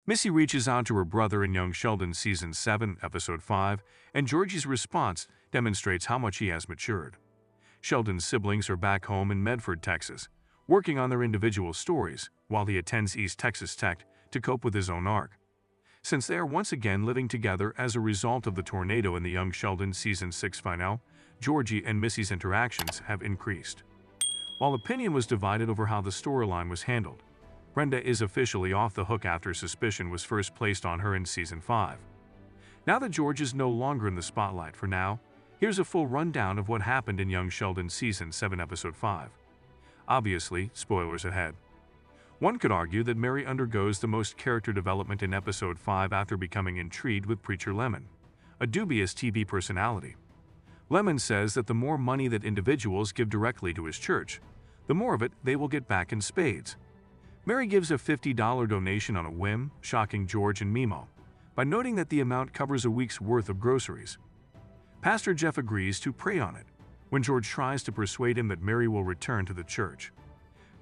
Missy reaches out to her brother in Young Sheldon Season 7, Episode 5, and Georgie's response demonstrates how much he has matured. Sheldon's siblings are back home in Medford, Texas, working on their individual stories while he attends East Texas Tech to cope with his own arc. Since they are once again living together as a result of the tornado in the Young Sheldon Season 6 finale, Georgie and Missy's interactions have increased. While opinion was divided over how the storyline was handled, Brenda is officially off the hook after suspicion was first placed on her in Season 5. Now that George is no longer in the spotlight for now, here's a full rundown of what happened in Young Sheldon Season 7, Episode 5. Obviously, spoilers ahead. One could argue that Mary undergoes the most character development in Episode 5 after becoming intrigued with Preacher Lemon, a dubious TV personality. Lemon says that the more money that individuals give directly to his church, the more of it they will get back in spades. Mary gives a $50 donation on a whim, shocking George and Mimo, by noting that the amount covers a week's worth of groceries. Pastor Jeff agrees to pray on it, when George tries to persuade him that Mary will return to the church.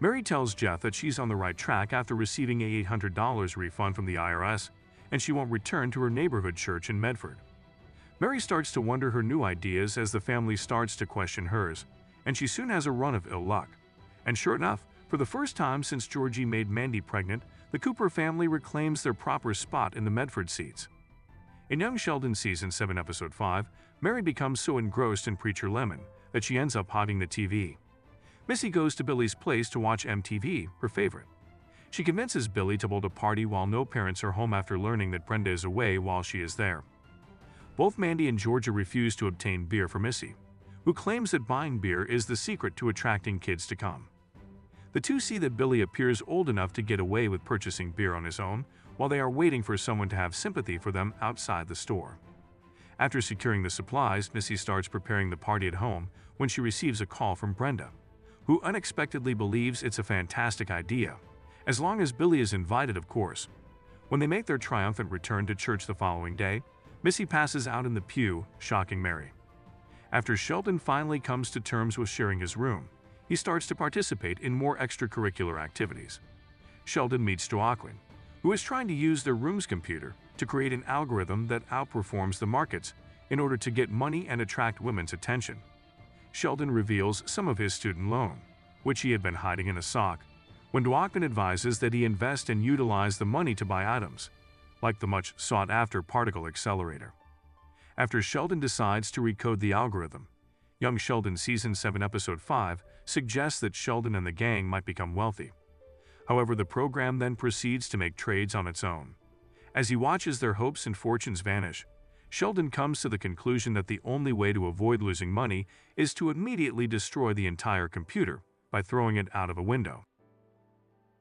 Mary tells Jeff that she's on the right track after receiving a $800 refund from the IRS, and she won't return to her neighborhood church in Medford. Mary starts to wonder her new ideas as the family starts to question hers, and she soon has a run of ill luck. And sure enough, for the first time since Georgie made Mandy pregnant, the Cooper family reclaims their proper spot in the Medford seats. In Young Sheldon Season 7, Episode 5, Mary becomes so engrossed in Preacher Lemon that she ends up hogging the TV. Missy goes to Billy's place to watch MTV, her favorite. She convinces Billy to hold a party while no parents are home after learning that Brenda is away while she is there. Both Mandy and Georgia refuse to obtain beer for Missy, who claims that buying beer is the secret to attracting kids to come. The two see that Billy appears old enough to get away with purchasing beer on his own, while they are waiting for someone to have sympathy for them outside the store. After securing the supplies, Missy starts preparing the party at home when she receives a call from Brenda, who unexpectedly believes it's a fantastic idea, as long as Billy is invited, of course. When they make their triumphant return to church the following day, Missy passes out in the pew, shocking Mary. After Sheldon finally comes to terms with sharing his room, he starts to participate in more extracurricular activities. Sheldon meets Joaquin, who is trying to use their room's computer to create an algorithm that outperforms the markets in order to get money and attract women's attention. Sheldon reveals some of his student loan, which he had been hiding in a sock, when Joaquin advises that he invest and utilize the money to buy items, like the much sought-after particle accelerator. After Sheldon decides to recode the algorithm, Young Sheldon Season 7, Episode 5 suggests that Sheldon and the gang might become wealthy. However, the program then proceeds to make trades on its own. As he watches their hopes and fortunes vanish, Sheldon comes to the conclusion that the only way to avoid losing money is to immediately destroy the entire computer by throwing it out of a window.